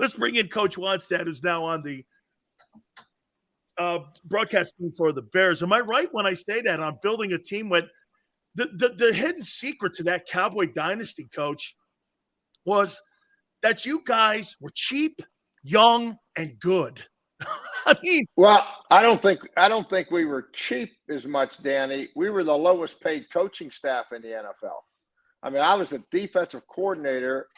Let's bring in Coach Wannstedt, who's now on the broadcasting for the Bears. Am I right when I say that on building a team with the hidden secret to that Cowboy dynasty, Coach, was that you guys were cheap, young, and good. I mean, well, I don't think we were cheap as much, Danny. We were the lowest paid coaching staff in the NFL. I mean, I was the defensive coordinator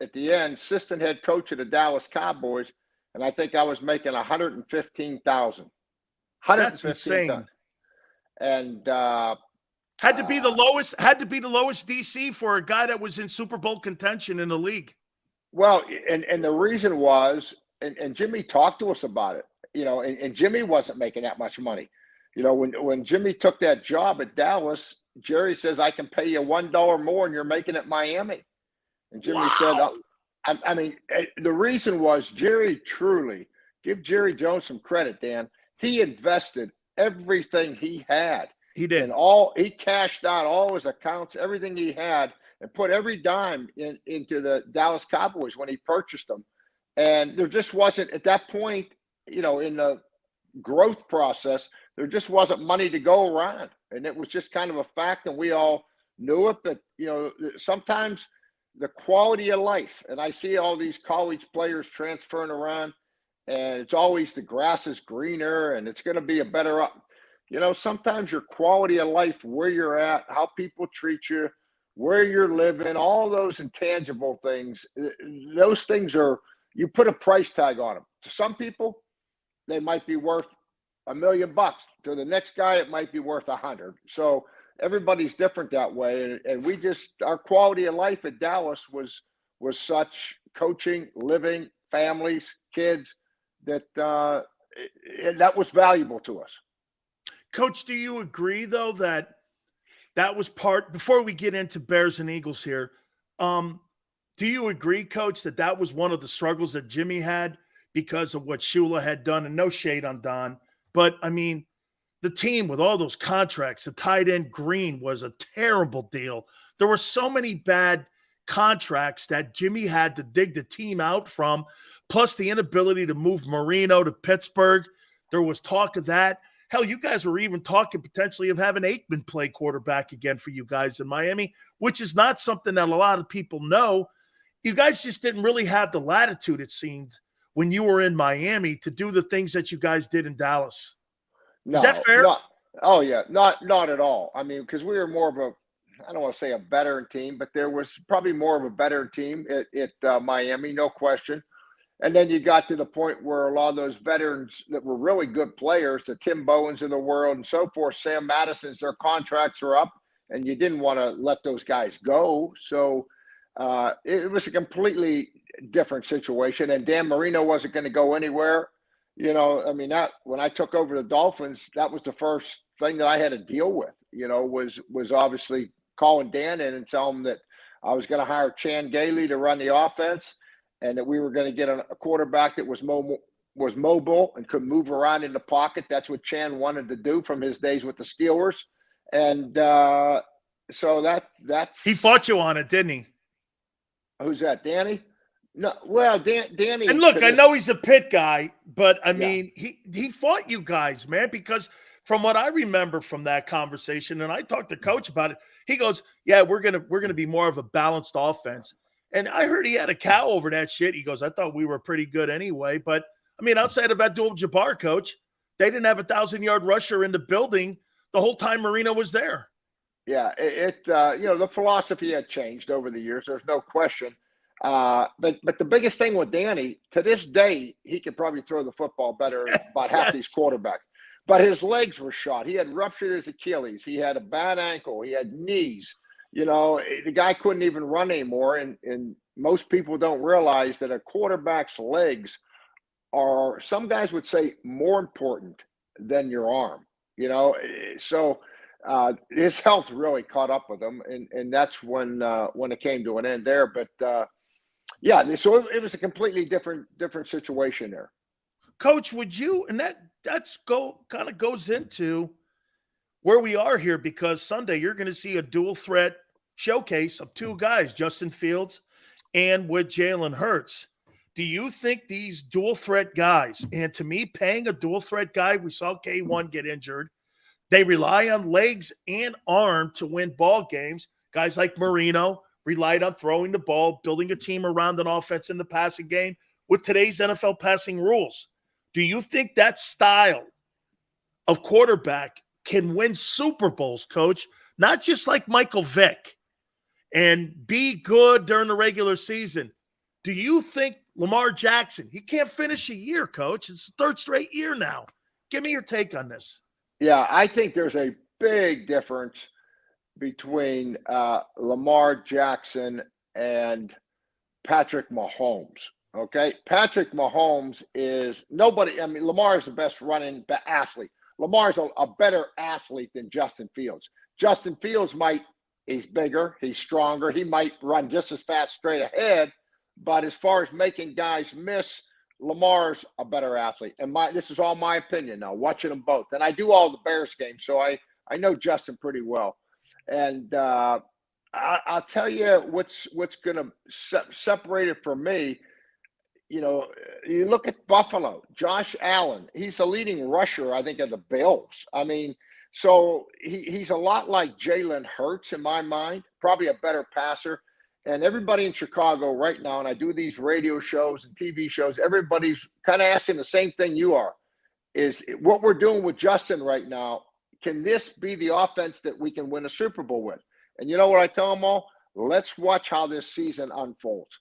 at the end, assistant head coach of the Dallas Cowboys, and I think I was making $115,000. That's insane. And had to be the lowest DC for a guy that was in Super Bowl contention in the league. Well, and the reason was, and Jimmy talked to us about it, and Jimmy wasn't making that much money. When Jimmy took that job at Dallas, Jerry says, I can pay you $1 more and you're making it Miami. And Jimmy said, I mean, the reason was Jerry truly, give Jerry Jones some credit, Dan. He invested everything he had. He did. And he cashed out all his accounts, everything he had, and put every dime into the Dallas Cowboys when he purchased them. And there just wasn't, at that point, in the growth process, there just wasn't money to go around. And it was just kind of a fact, and we all knew it. But, sometimes the quality of life, and I see all these college players transferring around, and it's always the grass is greener and it's going to be a better sometimes your quality of life, where you're at, how people treat you, where you're living, all those intangible things, those things you put a price tag on them. To some people, they might be worth $1 million. To the next guy, it might be worth 100. So everybody's different that way. And our quality of life at Dallas was such, coaching, living, families, kids, that was valuable to us. Coach, do you agree, though, that was part – before we get into Bears and Eagles here, do you agree, Coach, that was one of the struggles that Jimmy had because of what Shula had done? And no shade on Don, but, I mean, the team with all those contracts, the tight end Green was a terrible deal. There were so many bad contracts that Jimmy had to dig the team out from, plus the inability to move Marino to Pittsburgh. There was talk of that. Hell, you guys were even talking potentially of having Aikman play quarterback again for you guys in Miami, which is not something that a lot of people know. You guys just didn't really have the latitude, it seemed, when you were in Miami to do the things that you guys did in Dallas. No, is that fair? Not at all. I mean, because we were more of I don't want to say a veteran team, but there was probably more of a veteran team at Miami, no question. And then you got to the point where a lot of those veterans that were really good players, the Tim Bowens of the world and so forth, Sam Madison's, their contracts are up, and you didn't want to let those guys go. So it was a completely different situation. And Dan Marino wasn't going to go anywhere. When I took over the Dolphins, that was the first thing that I had to deal with, was obviously calling Dan in and telling him that I was going to hire Chan Gailey to run the offense, and that we were going to get a quarterback that was mobile and could move around in the pocket. That's what Chan wanted to do from his days with the Steelers. And so that's – he fought you on it, didn't he? Who's that, Danny? No, well, Danny. And look, I know he's a Pitt guy, but I mean, he fought you guys, man, because from what I remember from that conversation, and I talked to Coach about it, he goes, "Yeah, we're gonna be more of a balanced offense." And I heard he had a cow over that shit. He goes, "I thought we were pretty good anyway." But I mean, outside of Abdul-Jabbar, Coach, they didn't have a 1,000-yard rusher in the building the whole time Marino was there. Yeah, the philosophy had changed over the years. There's no question. But the biggest thing with Danny, to this day, he could probably throw the football better than about half these quarterbacks. But his legs were shot. He had ruptured his Achilles. He had a bad ankle. He had knees. The guy couldn't even run anymore. And most people don't realize that a quarterback's legs are, some guys would say, more important than your arm. So his health really caught up with him, and that's when it came to an end there. But so it was a completely different situation there. Coach, would you, and that's kind of goes into where we are here, because Sunday you're going to see a dual threat showcase of two guys, Justin Fields and with Jalen Hurts. Do you think these dual threat guys, and to me, paying a dual threat guy, we saw K1 get injured. They rely on legs and arm to win ball games. Guys like Marino relied on throwing the ball, building a team around an offense in the passing game with today's NFL passing rules. Do you think that style of quarterback can win Super Bowls, Coach? Not just like Michael Vick and be good during the regular season. Do you think Lamar Jackson, he can't finish a year, Coach? It's the third straight year now. Give me your take on this. Yeah, I think there's a big difference between Lamar Jackson and Patrick Mahomes. Okay, Patrick Mahomes is nobody. I mean, Lamar is the best running athlete. Lamar's a better athlete than Justin Fields. Justin Fields he's bigger, he's stronger, he might run just as fast straight ahead. But as far as making guys miss, Lamar's a better athlete. And this is all my opinion now, watching them both. And I do all the Bears games, so I know Justin pretty well. And I'll tell you what's going to separate it for me. You know, you look at Buffalo, Josh Allen, he's the leading rusher, I think, of the Bills. I mean, so he's a lot like Jalen Hurts in my mind, probably a better passer. And everybody in Chicago right now, and I do these radio shows and TV shows, everybody's kind of asking the same thing you are, is what we're doing with Justin right now, can this be the offense that we can win a Super Bowl with? And you know what I tell them all? Let's watch how this season unfolds.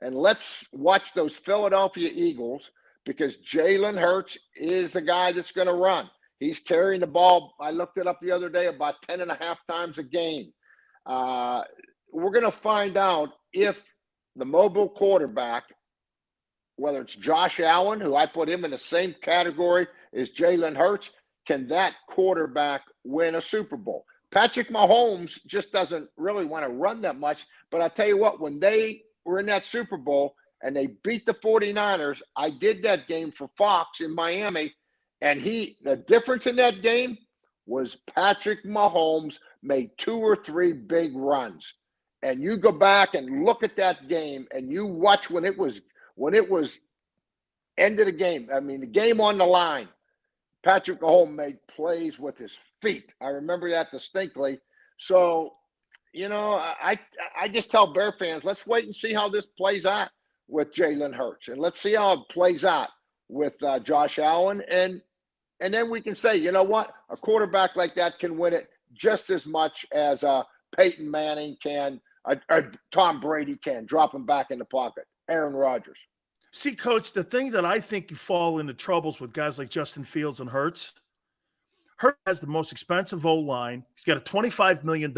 And let's watch those Philadelphia Eagles, because Jalen Hurts is the guy that's going to run. He's carrying the ball, I looked it up the other day, about 10.5 times a game. We're going to find out if the mobile quarterback, whether it's Josh Allen, who I put him in the same category as Jalen Hurts, can that quarterback win a Super Bowl? Patrick Mahomes just doesn't really want to run that much. But I tell you what, when they were in that Super Bowl and they beat the 49ers, I did that game for Fox in Miami. And the difference in that game was Patrick Mahomes made 2 or 3 big runs. And you go back and look at that game and you watch when it was end of the game. I mean, the game on the line, Patrick Mahomes made plays with his feet. I remember that distinctly. So, you know, I just tell Bear fans, let's wait and see how this plays out with Jalen Hurts. And let's see how it plays out with Josh Allen. And then we can say, you know what? A quarterback like that can win it just as much as Peyton Manning can, or Tom Brady can, drop him back in the pocket, Aaron Rodgers. See, Coach, the thing that I think you fall into troubles with guys like Justin Fields and Hurts has the most expensive O-line. He's got a $25 million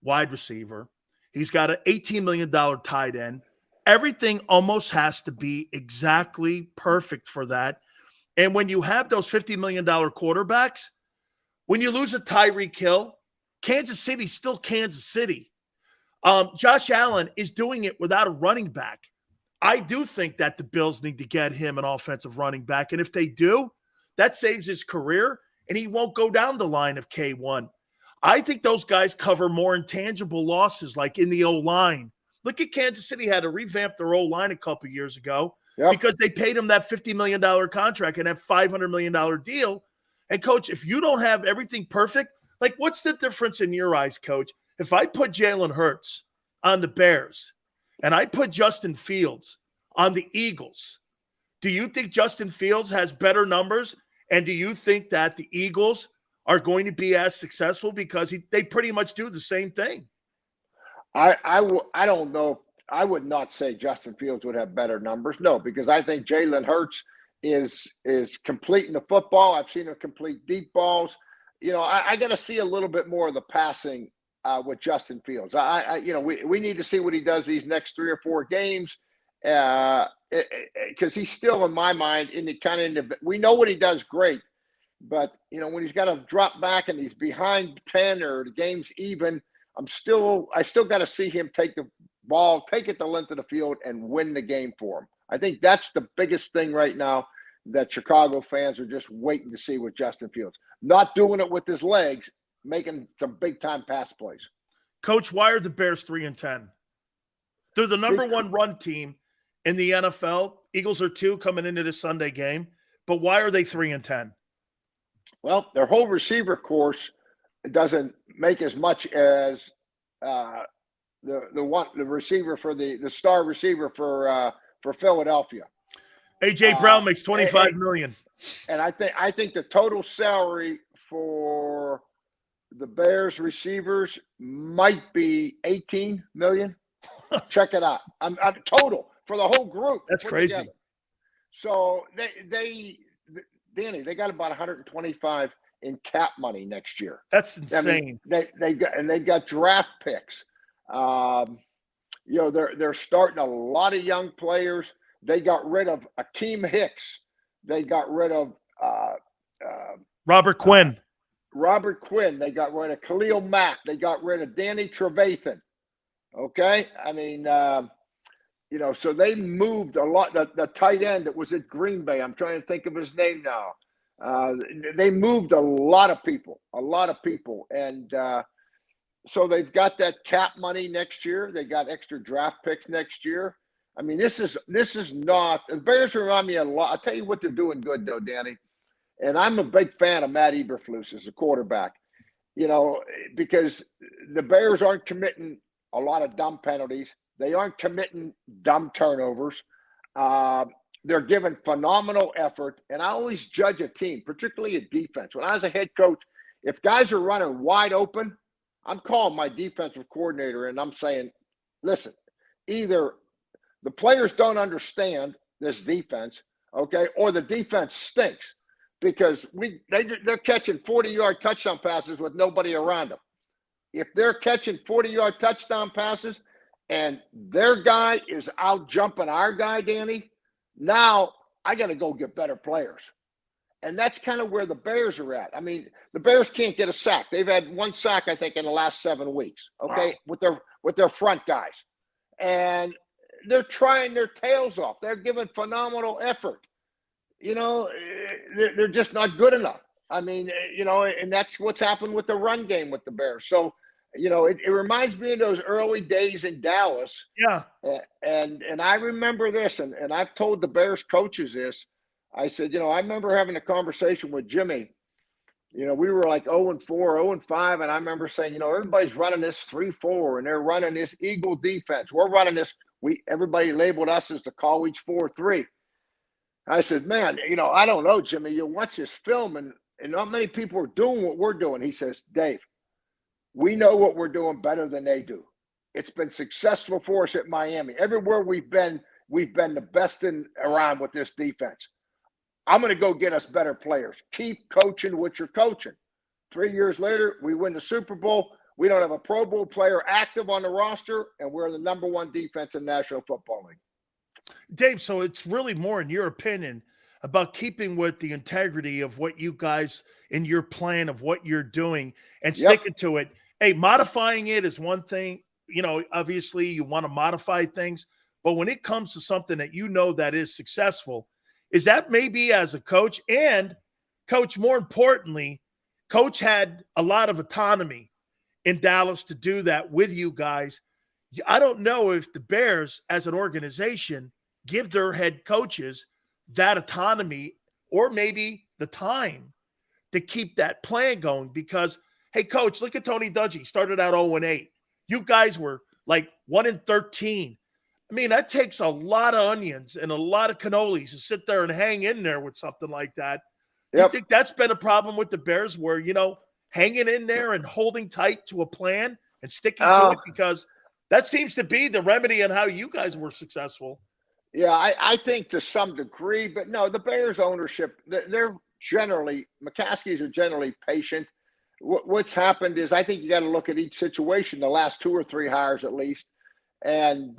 wide receiver. He's got an $18 million tight end. Everything almost has to be exactly perfect for that. And when you have those $50 million quarterbacks, when you lose a Tyreek Hill, Kansas City's still Kansas City. Josh Allen is doing it without a running back. I do think that the Bills need to get him an offensive running back. And if they do, that saves his career, and he won't go down the line of K1. I think those guys cover more intangible losses, like in the O-line. Look at Kansas City had to revamp their O-line a couple years ago because they paid him that $50 million contract and that $500 million deal. And, Coach, if you don't have everything perfect, like what's the difference in your eyes, Coach? If I put Jalen Hurts on the Bears and I put Justin Fields on the Eagles, do you think Justin Fields has better numbers? And do you think that the Eagles are going to be as successful because they pretty much do the same thing? I don't know. I would not say Justin Fields would have better numbers. No, because I think Jalen Hurts is completing the football. I've seen him complete deep balls. You know, I got to see a little bit more of the passing with Justin Fields. We need to see what he does these next 3 or 4 games because he's still, in my mind, we know what he does great, but you know when he's got to drop back and he's behind 10 or the game's even, I still got to see him take the ball, take it the length of the field, and win the game for him. I think that's the biggest thing right now that Chicago fans are just waiting to see with Justin Fields. Not doing it with his legs, making some big-time pass plays. Coach, why are the Bears 3-10? They're the number one run team in the NFL. Eagles are 2 coming into the Sunday game, but why are they 3-10? Well, their whole receiver course doesn't make as much as the receiver for the star receiver for Philadelphia. A.J. Brown makes $25 million. And I think the total salary for the Bears receivers might be $18 million. Check it out. I'm total for the whole group. That's crazy. Together. So Danny, they got about 125 in cap money next year. That's insane. I mean, they got draft picks. They're starting a lot of young players. They got rid of Akeem Hicks. They got rid of Robert Quinn. They got rid of Khalil Mack. They got rid of Danny Trevathan. Okay, I mean, so they moved a lot. The tight end that was at Green Bay, I'm trying to think of his name now. They moved a lot of people, and so they've got that cap money next year. They got extra draft picks next year. I mean, this is not. The Bears remind me a lot. I'll tell you what they're doing good though, Danny. And I'm a big fan of Matt Eberflus as a quarterback. Because the Bears aren't committing a lot of dumb penalties. They aren't committing dumb turnovers. They're giving phenomenal effort. And I always judge a team, particularly a defense. When I was a head coach, if guys are running wide open, I'm calling my defensive coordinator and I'm saying, listen, either the players don't understand this defense, okay, or the defense stinks because they're catching 40-yard touchdown passes with nobody around them. If they're catching 40-yard touchdown passes and their guy is out jumping our guy, Danny, now I got to go get better players. And that's kind of where the Bears are at. I mean, the Bears can't get a sack. They've had 1 sack, I think, in the last 7 weeks, okay, wow, with their front guys. And they're trying their tails off. They're giving phenomenal effort. They're just not good enough. I mean, and that's what's happened with the run game with the Bears. So, it reminds me of those early days in Dallas. Yeah. And I remember this, and I've told the Bears coaches this. I said, I remember having a conversation with Jimmy. We were like 0-4, 0-5, and I remember saying, everybody's running this 3-4, and they're running this Eagle defense. We're running this. Everybody labeled us as the college 4-3. I said, man, I don't know, Jimmy. You watch this film, and not many people are doing what we're doing. He says, Dave, we know what we're doing better than they do. It's been successful for us at Miami. Everywhere we've been the best around with this defense. I'm going to go get us better players. Keep coaching what you're coaching. 3 years later, we win the Super Bowl. We don't have a Pro Bowl player active on the roster, and we're the number 1 defense in National Football League. Dave, so it's really more, in your opinion, about keeping with the integrity of what you guys in your plan of what you're doing and sticking to it. Hey, modifying it is one thing. Obviously you want to modify things, but when it comes to something that that is successful, is that maybe as a coach and coach, more importantly, coach had a lot of autonomy in Dallas to do that with you guys. I don't know if the Bears as an organization give their head coaches that autonomy or maybe the time to keep that plan going because, hey, coach, look at Tony Dungy. Started out 0-8. You guys were like 1-13. I mean, that takes a lot of onions and a lot of cannolis to sit there and hang in there with something like that. Yep. You think that's been a problem with the Bears where, hanging in there and holding tight to a plan and sticking to it because that seems to be the remedy on how you guys were successful. Yeah, I think to some degree, but no, the Bears ownership, they're generally, McCaskies are generally patient. What's happened is I think you got to look at each situation, the last 2 or 3 hires at least. And,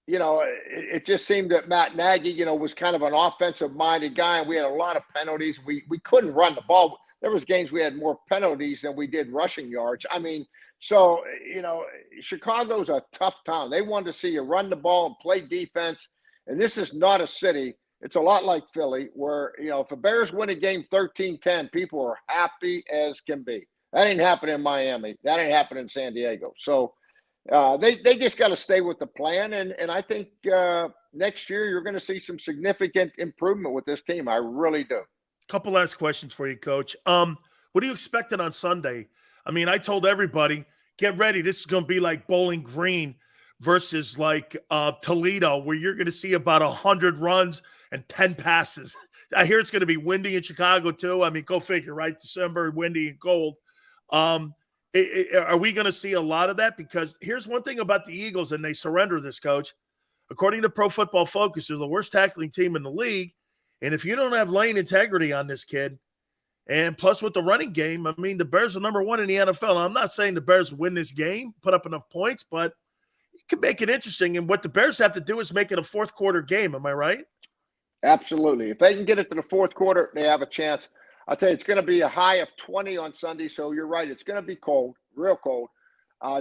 it just seemed that Matt Nagy, was kind of an offensive-minded guy, and we had a lot of penalties. We couldn't run the ball. There was games we had more penalties than we did rushing yards. I mean, so, Chicago's a tough town. They wanted to see you run the ball and play defense, and this is not a city. It's a lot like Philly where, if the Bears win a game 13-10, people are happy as can be. That ain't happening in Miami. That ain't happening in San Diego. So, They just got to stay with the plan, and I think next year you're going to see some significant improvement with this team. I really do. Couple last questions for you, Coach. What are you expecting on Sunday? I mean, I told everybody, get ready. This is going to be like Bowling Green versus like Toledo, where you're going to see about 100 runs and 10 passes. I hear it's going to be windy in Chicago too. I mean, go figure, right? December, windy and cold. Are we going to see a lot of that? Because here's one thing about the Eagles, and they surrender this, Coach. According to Pro Football Focus, they're the worst tackling team in the league. And if you don't have lane integrity on this kid, and plus with the running game, I mean, the Bears are number one in the NFL. I'm not saying the Bears win this game, put up enough points, but it could make it interesting. And what the Bears have to do is make it a fourth quarter game. Am I right? Absolutely. If they can get it to the fourth quarter, they have a chance. I'll tell you, it's going to be a high of 20 on Sunday. So you're right. It's going to be cold, real cold,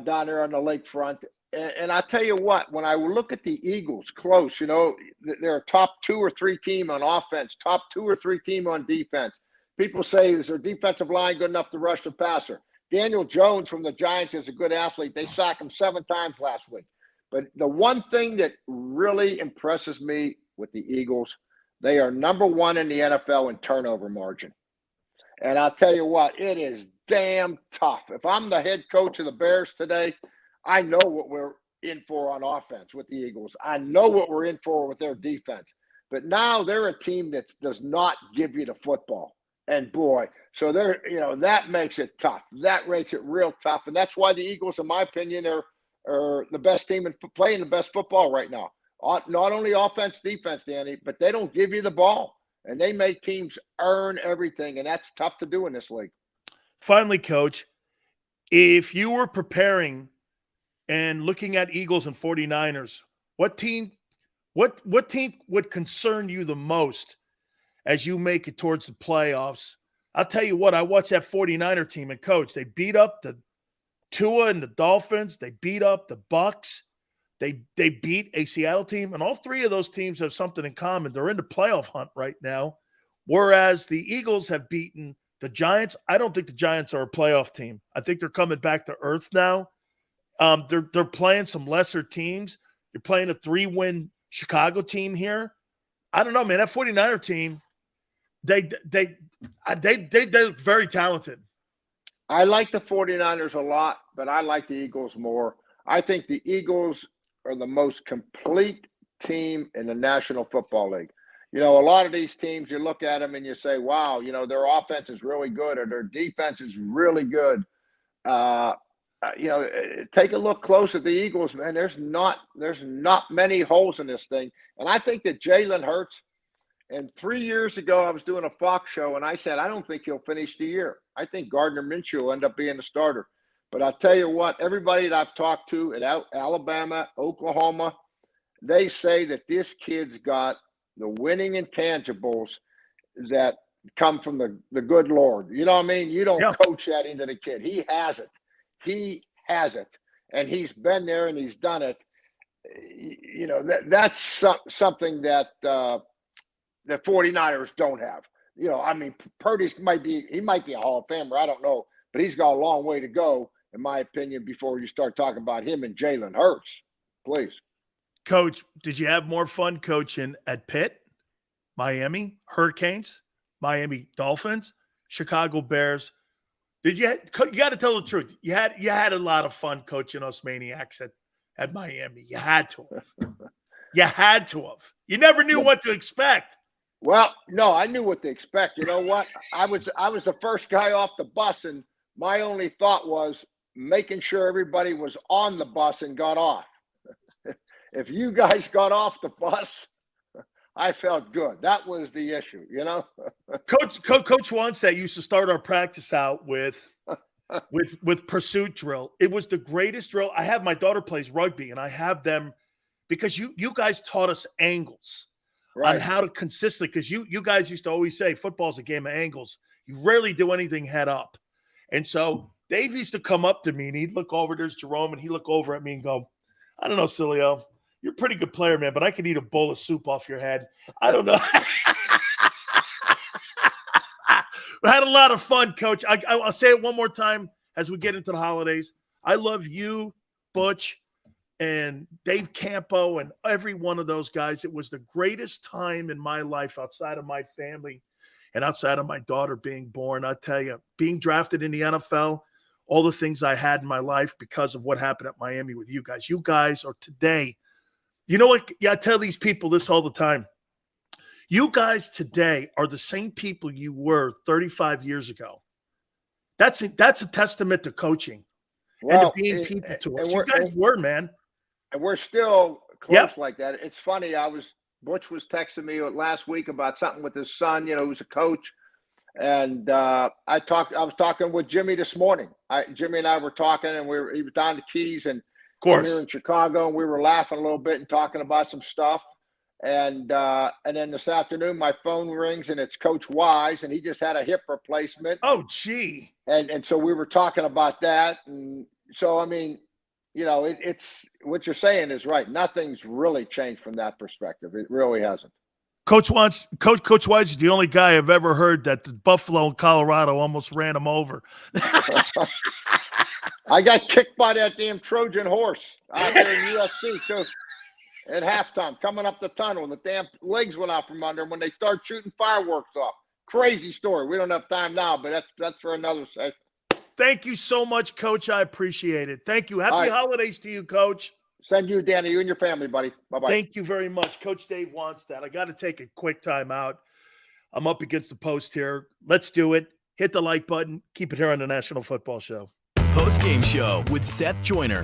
down there on the lakefront. And I'll tell you what, when I look at the Eagles close, you know, they're a top 2 or 3 team on offense, top 2 or 3 team on defense. People say, is their defensive line good enough to rush the passer? Daniel Jones from the Giants is a good athlete. They sacked him 7 times last week. But the one thing that really impresses me with the Eagles, they are number 1 in the NFL in turnover margin. And I'll tell you what, it is damn tough. If I'm the head coach of the Bears today, I know what we're in for on offense with the Eagles. I know what we're in for with their defense. But now they're a team that does not give you the football. And boy, so they're, you know, that makes it tough. That makes it real tough. And that's why the Eagles, in my opinion, are the best team in playing the best football right now. Not only offense, defense, Danny, but they don't give you the ball. And they make teams earn everything. And that's tough to do in this league. Finally, Coach, if you were preparing and looking at Eagles and 49ers, what team would concern you the most as you make it towards the playoffs? I'll tell you what, I watched that 49er team, and Coach, they beat up the Tua and the Dolphins. They beat up the Bucs. They beat a Seattle team, and all 3 of those teams have something in common. They're in the playoff hunt right now, whereas the Eagles have beaten the Giants. I don't think the Giants are a playoff team. I think they're coming back to earth now. They're playing some lesser teams. You're playing a 3-win Chicago team here. I don't know, man. That 49er team, they're very talented. I like the 49ers a lot, but I like the Eagles more. I think the Eagles are the most complete team in the National Football League. You know, a lot of these teams, you look at them and you say, wow, you know, their offense is really good or their defense is really good. You know, take a look close at the Eagles, man. There's not many holes in this thing. And I think that Jalen Hurts, and 3 years ago, I was doing a Fox show, and I said, I don't think he'll finish the year. I think Gardner Minshew will end up being the starter. But I'll tell you what, everybody that I've talked to at Alabama, Oklahoma, they say that this kid's got the winning intangibles that come from the good Lord. You know what I mean? You don't coach that into the kid. He has it. He has it. And he's been there and he's done it. You know, that's something that the 49ers don't have. You know, I mean, Purdy might be a Hall of Famer. I don't know. But he's got a long way to go, in my opinion, before you start talking about him and Jalen Hurts. Please. Coach, did you have more fun coaching at Pitt, Miami Hurricanes, Miami Dolphins, Chicago Bears? You got to tell the truth. You had a lot of fun coaching us maniacs at Miami. You had to have. You had to have. You never knew what to expect. Well, no, I knew what to expect. You know what? I was the first guy off the bus, and my only thought was making sure everybody was on the bus and got off. If you guys got off the bus, I felt good. That was the issue, you know. Coach Wannstedt used to start our practice out with pursuit drill. It was the greatest drill. I have my daughter plays rugby, and I have them because you guys taught us angles. Right. On how to consistently, because you guys used to always say football's a game of angles. You rarely do anything head up. And so Dave used to come up to me and he'd look over, there's Jerome, and he'd look over at me and go, I don't know, Sileo, you're a pretty good player, man, but I could eat a bowl of soup off your head. I don't know. We had a lot of fun, Coach. I'll say it one more time as we get into the holidays. I love you, Butch and Dave Campo and every one of those guys. It was the greatest time in my life outside of my family and outside of my daughter being born. I tell you, being drafted in the NFL, all the things I had in my life because of what happened at Miami with you guys. You guys are today, you know what? Yeah, I tell these people this all the time. You guys today are the same people you were 35 years ago. That's a testament to coaching and to being people to us. You guys were, man. And we're still close like that. It's funny. Butch was texting me last week about something with his son, who's a coach. And I was talking with Jimmy this morning. Jimmy and I were talking, and he was down the Keys, and of course, we were in Chicago, and we were laughing a little bit and talking about some stuff. And then this afternoon, my phone rings, and it's Coach Wise, and he just had a hip replacement. Oh, gee. And so we were talking about that. And so, I mean, it's what you're saying is right. Nothing's really changed from that perspective. It really hasn't. Coach Wise is the only guy I've ever heard that the Buffalo and Colorado almost ran him over. I got kicked by that damn Trojan horse out there in UFC too. At halftime, coming up the tunnel, and the damn legs went out from under him when they start shooting fireworks off. Crazy story. We don't have time now, but that's for another session. Thank you so much, Coach. I appreciate it. Thank you. Happy holidays to you, Coach. Send you, Danny, you and your family, buddy. Bye-bye. Thank you very much. Coach Dave Wannstedt. I got to take a quick time out. I'm up against the post here. Let's do it. Hit the like button. Keep it here on the National Football Show. Post-game show with Seth Joyner